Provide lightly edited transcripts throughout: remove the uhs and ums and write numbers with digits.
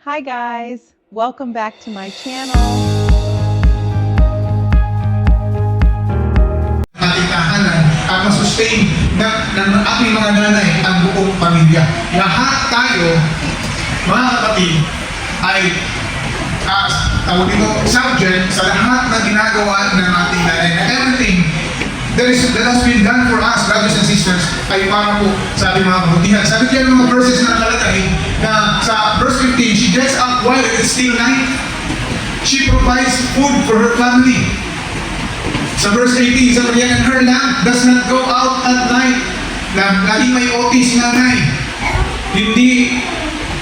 Hi guys, welcome back to my channel. Ating tahanan at masustain ng ating mga nanay ang buong pamilya. Lahat tayo, mga kapatid, ay tawag dito, subject sa lahat na ginagawa ng ating nanay. Na everything that has been done for us, brothers and sisters, ay para po sa ating mga kabutihan. Sabi kaya ng mga verses na nakalagay na sa verse 15, she gets up while it is still night. She provides food for her family. Sa verse 18, sabi niya, and her lamp does not go out at night. Laging may otis nanay. Hindi,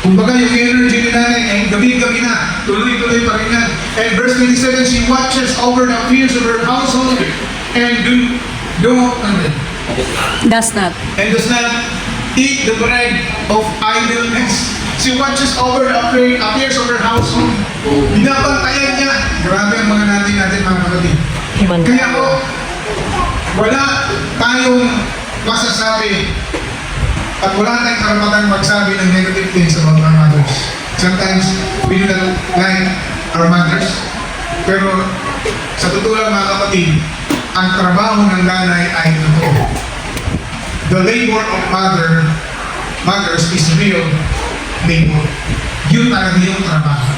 kumbaga yung energy ni nanay ay gabi-gabi na, tuloy-tuloy pa rin yan. And verse 27, she watches over the affairs of her household and Does not. does not eat the bread of idleness. She watches over the affairs of her household. Binabantayan niya. Grabe ang mga natin mga kapatid. Kaya po, wala tayong masasabi at wala tayong karapatang magsabi ng negative things about our mothers. Sometimes, we do not like our mothers. Pero, sa totoo lang mga kapatid, ang trabaho ng nanay ay totoo. The labor of mothers is real labor. Yun talaga yung trabaho.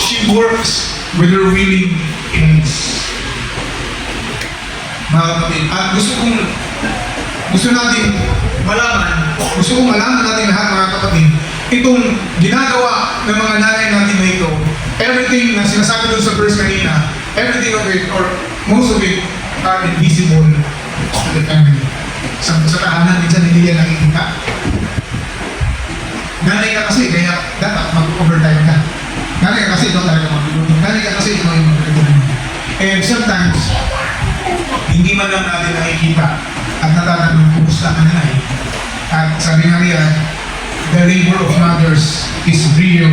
She works with her willing hands. Mga kapatid, at gusto kong malaman natin lahat mga kapatid, itong ginagawa ng mga nanay natin na ito, everything na sinasabi doon sa verse kanina, everything of it, or most of it, are invisible to the family. Sa tahanan, minsan hindi yan nakikita. Nanay ka kasi, kaya dapat mag-overtime ka. Nanay ka kasi, ikaw talaga mag-overtime. Nanay ka kasi, ikaw yung mag-overtime. And sometimes, hindi man lang natin nakikita at natatanong kumusta ang nanay. At sabi nga niya, the labor of mothers is real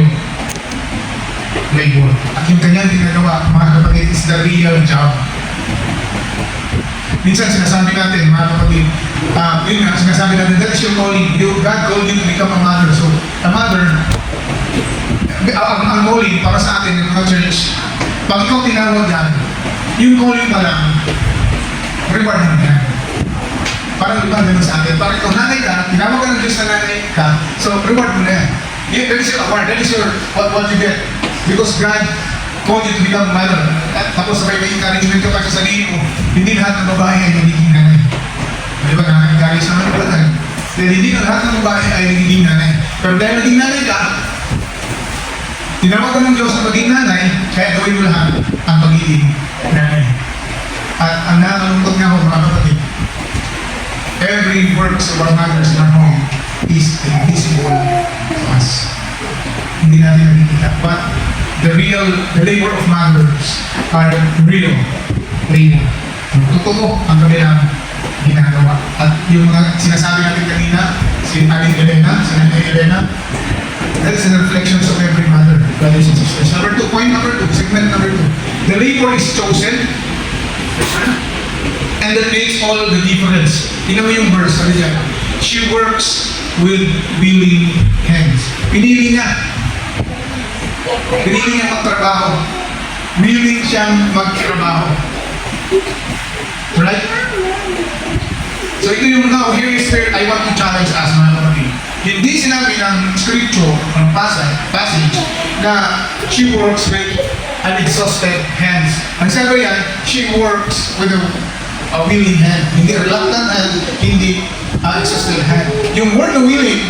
labor. At yung kanyang ginagawa, mga kapatid, is the real job. Minsan sinasabi natin, mga kapatid, yun nga, sinasabi natin, that is your calling. God called you to become a mother. So, a mother, ang calling para sa atin, yung mga church, pag ikaw tinawag yan, yung calling pa lang, reward mo yan. Parang iba naman sa atin. Parang ikaw nanay ka, tinawag ka ng Diyos na nanay ka, so reward mo na yan. That is your award, that is your, what you get. Because God called you to become a mother. At tapos sabay may encouragement ka pa sa sarili mo, hindi lahat ng babae ay nagiging nanay. Di ba, nakakagalis naman pala tayo. Dahil hindi na lahat ng babae ay nagiging nanay. Pero dahil naging nanay ka, tinawag ka ng Diyos na maging nanay, kaya gawin mo lahat ang pagiging nanay. At ang nakakalungkot nga ako mga kapatid, every works of our mothers in our home is invisible to us. Hindi natin nakikita. But the labor of mothers are real labor. Totoo ang kanilang ginagawa. At yung mga sinasabi natin kanina, si Aling Elena, si Nanay Elena, that is a reflection of every mother, brothers and sisters. Point number 2, segment number 2. The labor is chosen, and that makes all the difference. Tingnan mo yung verse, sabi niya, she works with willing hands. Pinili niya magtrabaho. Willing siyang magtrabaho. Right? So ito yung now, here is where I want to challenge us mga kapatid. Hindi sinabi ng scripture, ng passage, na she works with unexhausted hands. Ang sabi yan, she works with a willing hand. Hindi reluctant hand, hindi exhausted hand. Yung word na willing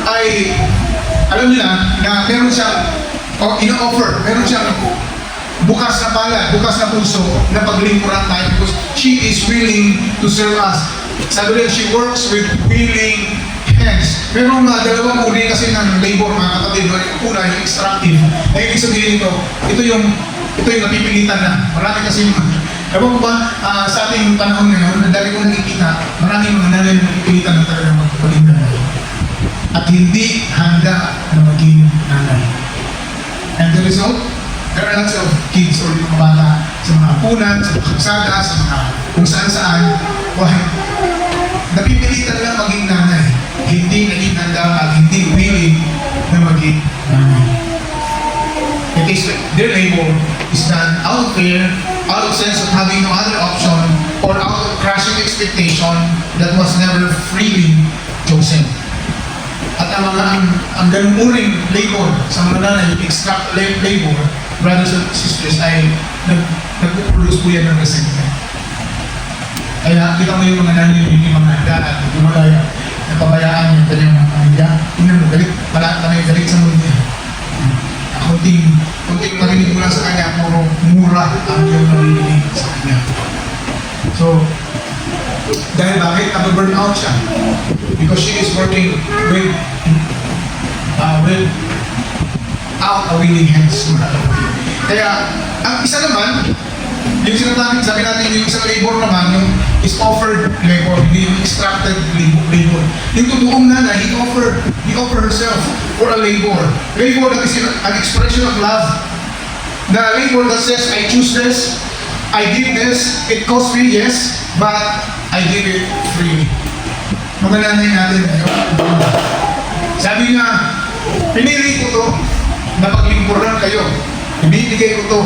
ay, alam niyo na meron siyang ino-offer, meron siyang bukas na palad, bukas na puso na paglingkuran tayo because she is willing to serve us. Sabi rin, she works with willing hands. Pero dalawang uri kasi ng labor mga kapatid. Una, yung extractive. Ay, ibig sabihin ito yung napipilitan na. Marami kasi ewan ko ba, sa ating panahon ngayon, dahil ko nakikita, maraming mga nanay na napipilitan na talaga magpapaling nanay. At hindi handa na maging nanay. And the result, there are lots of kids or mga bata sa mga apunan, sa mga kalsada, sa mga kung saan-saan. Napipilitan lang maging nanay. Hindi naging handa at hindi willing their labor is done out of fear, out of sense of having no other option, or out of crushing expectation that was never freely chosen. At ang ganung uring labor sa mga nanay, extract labor, brothers and sisters, ay nag-produce po yan ng resentment. Kaya kita mo yung mga nanay, yung mga handaan, yung mga napabayaan yung kanyang mga pamilya. Tingnan mo, galit, panay galit sa mundo niya. Kunting marinig mo lang sa kanya, puro mura ang iyong marinig sa kanya. So, dahil bakit? Nababurn out siya. Because she is working with out a willing hands. Kaya, ang isa naman, yung sinatangin, sabi natin yung isang labor naman, yung is offered labor, hindi yung extracted labor. Yung totoong nanay, he offered herself for a labor. Labor that is an expression of love. The labor that says, I choose this, I did this, it cost me, yes, but I did it freely. Mga nanay natin, sabi niya, pinili ko to, na paglingkuran kayo. Ibibigay ko to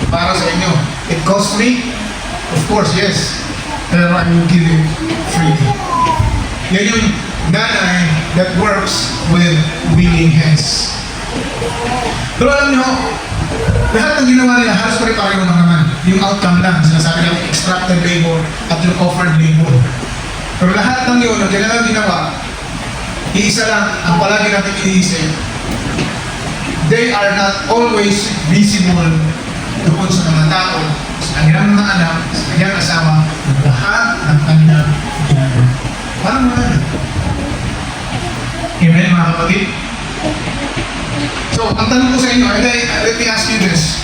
para sa inyo. It cost me, of course, yes, pero I will give it freely. Yan yung nanay that works with willing hands. Pero alam nyo, lahat ng ginawa nila, halos pare-pareho lang naman. Yung outcome lang, sinasabi lang extracted labor at yung offered labor. Pero lahat ng yun, ang kailangan ginawa, iisa lang ang palagi natin iniisip. They are not always visible doon sa mga tao, sa kanilang mga anak, sa kanyang asawa, ng lahat ng kanilang ginagawa. Parang wala na. Amen, mga kapatid? So, ang tanong ko sa inyo, let me ask you this.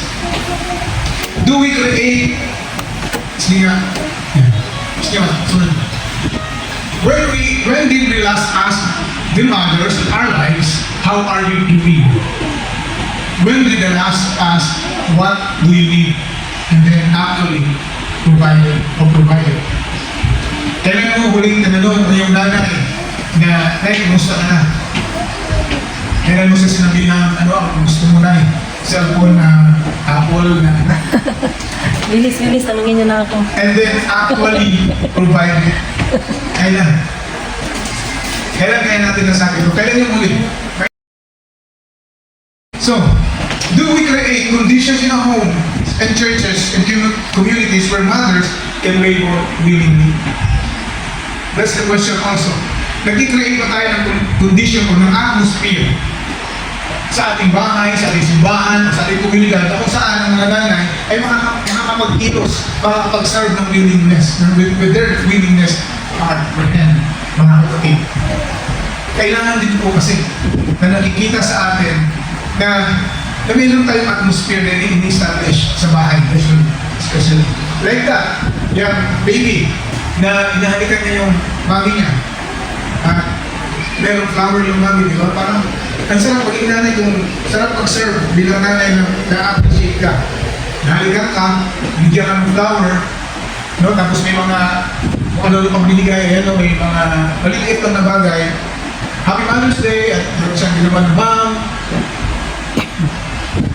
Do we create... Sige nga. Sige nga, sunod. When did we last ask the mothers in our lives, how are you doing? When did the last ask, what do you need? And then actually provided. Kailan mo huling tinanong na yung nanay na, Nay, kumusta ka na? Kailan mo siya sinabihan, ano ang gusto mo na cellphone na Apple na Bilis, tanungin niyo na ako. and then actually provide it. Kailan kaya natin nasabi ko? Kailan yung muli? So, do we create conditions in our home and churches and communities where mothers can labor willingly? That's the question also. Nag-create pa tayo ng condition o ng atmosphere sa ating bahay, sa ating simbahan, sa ating komunidad, kung saan ang mga nanay ay makakapag-ilos, makakapag-serve ng willingness, with their willingness to apprehend, mga kapatid. Kailangan din po kasi na nakikita sa atin na mayroon tayong atmosphere na ini-establish sa bahay, especially like that, yung baby na inahalikan niya yung mami niya. Merong flower yung mami, di ba? Parang ang sarap pag inanay kung sarap mag-serve bilang nanay na-appreciate ka. Nahalikan ka, bigyan ka ng flower, no? Tapos may mga kung ano pang binigay, may mga maliliit lang na bagay. Happy Mother's Day at siyang ginawa ng mom.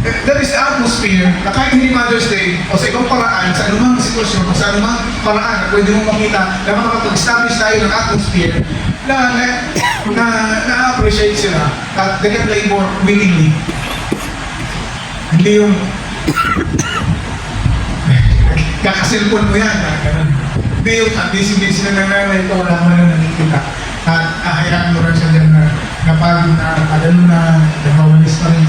That is the atmosphere na kahit hindi Mother's Day o sa ibang paraan, sa anumang sitwasyon o sa anumang paraan na pwede mong makita na makapag-establish tayo ng atmosphere na appreciate sila at they can labor willingly. Hindi yung kakasilpon mo yan. Hindi yung busy-busy na nanay ito, wala mo na nakikita. At ahayaan mo rin siya dyan na napagod na, adalo na, nabawalis pa rin.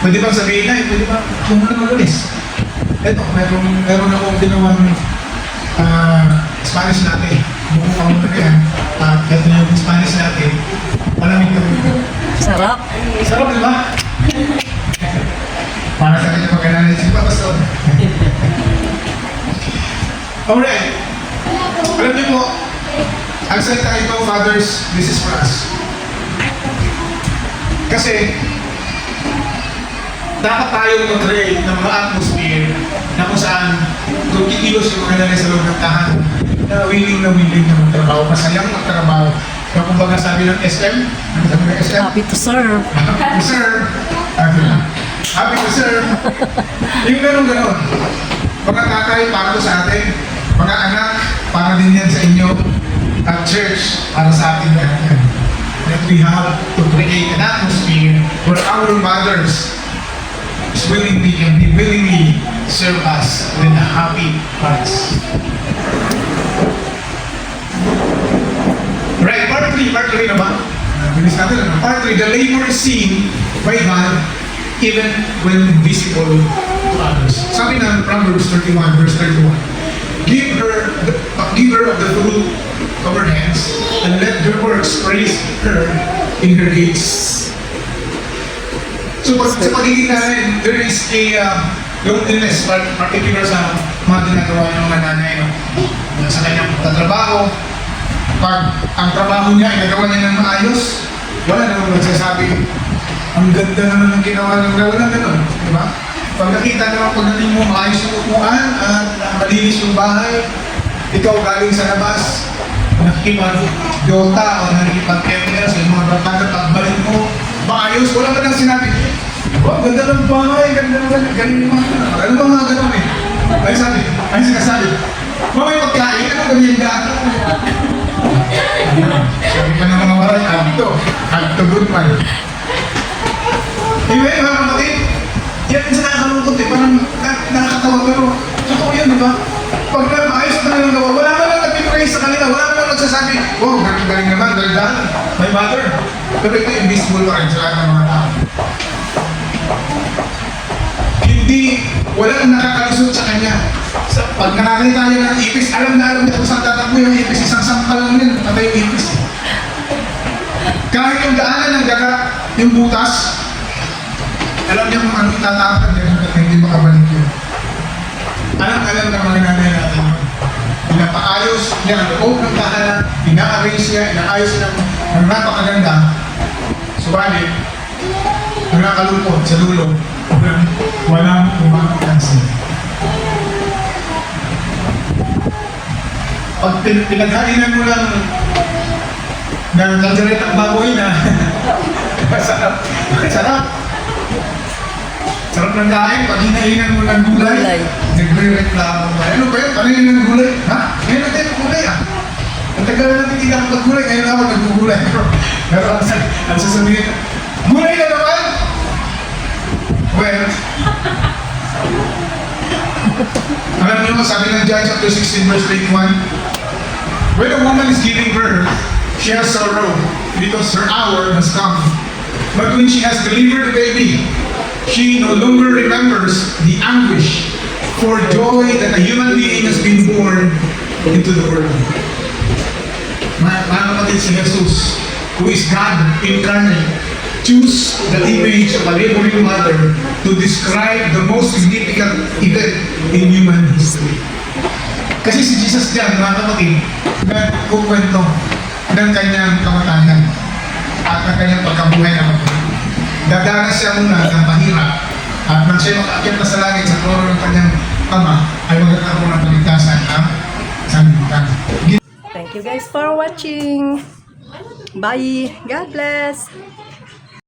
Pwede bang sabihin na, pwede ba kung ano magalis? Eto, meron akong ginawang Spanish natin. Buong ka muna yan. At ito yung Spanish natin. Malamig kami. Sarap. Sarap, di ba? Para sa kanya magkailangan si Pastor. Alright. Alam niyo po, ang salita ito, fathers, this is for us. Kasi, dapat tayong mag-create ng mga atmosphere na kung saan kung kikilos yung mga nanay sa loob ng tahanan na willing na magtrabaho, masayang magtrabaho. Kaya kumbaga sabi ng SM, ano sabi ng SM? Happy to serve. Happy to serve. happy to serve. Yung gano'n. Mga tatay, para to sa atin. Mga anak, para din yan sa inyo. At church, para sa atin yan. That we have to create an atmosphere where our mothers can be willingly serve us with a happy hearts. Right, part 3 na ba? Bilis natin, part 3, the labor is seen by God even when invisible to others. Sabi ng Proverbs 31, verse 31, give her of the fruit of her hands, and let her works praise her in her gates. So, sa pagiging natin, there is a loneliness, particular sa mga ginagawa ng mga nanay, no? Sa kanyang tatrabaho. Pag ang trabaho niya ay nagawa niya ng maayos, wala namang magsasabi, ang ganda naman ng ginawa ng wala ganun, di ba? Pag nakita naman pagdating mo, maayos yung upuan at malinis yung bahay, ikaw galing sa labas, nakikipag-yota o nakikipag-kemera sa mga barkada, pagbalik mo, maayos, wala ka nang sinabi, oh, ganda ng bahay, ganda naman, galing naman, ano ba mga ganun eh? Ay sinasabi, mamay pagkain, ano ganyan daan? Sabi pa ng mga maray, agto good man. Anyway, mga kapatid, yan din sa nakakalungkot eh, parang nakakatawa, pero totoo yan, di ba? Pag maayos na lang gawa, wala naman nag-praise sa kanila, wala naman nagsasabi, wow, galing naman, galing my mother. Pero ito invisible pa rin sa lahat ng mga tao. Hindi, walang nakakalusot sa kanya. Pag nakakita tayo ng ipis, alam niya kung saan tatakbo yung ipis, isang sampal lang yun, patay yung ipis. Kahit yung daanan ng daga, yung butas, alam niya kung anong tatakan niya hanggang hindi makabalik yun. Alam ng mga nanay natin yun. Pinapaayos niya ang loob ng tahanan, ina-arrange niya, inaayos niya ng napakaganda. Subalit, nakakalungkot sa dulo, walang umakansin. Pag pinaghalinan mo lang ng kalderetang baboy na masarap. Sarap ng kain, pag hinahinan mo ng gulay, nagre-reklamo ba? Ano ba yun? Panahin ng gulay? Ha? Ngayon natin ang gulay ah. Ang tagal na natin hindi ako gulay, ngayon ako nag-gulay. Pero ang sasabihin, gulay na naman! Well, alam niyo mo, sabi ng John chapter 16 verse 21, when a woman is giving birth, she has sorrow because her hour has come. But when she has delivered the baby, she no longer remembers the anguish for joy that a human being has been born into the world. Mga kapatid, si Jesus, who is God incarnate, choose the image of a laboring mother to describe the most significant event in human history. Kasi si Jesus dyan, mga kapatid, nagkukwento ng kanyang kamatayan at ng kanyang pagkabuhay na kapatid. Dadanas siya muna ng mahirap at nang siya makaakyat na sa langit sa trono ng kanyang ama ay magkakaroon ng paligtasan ng sanlibutan. Thank you guys for watching. Bye. God bless.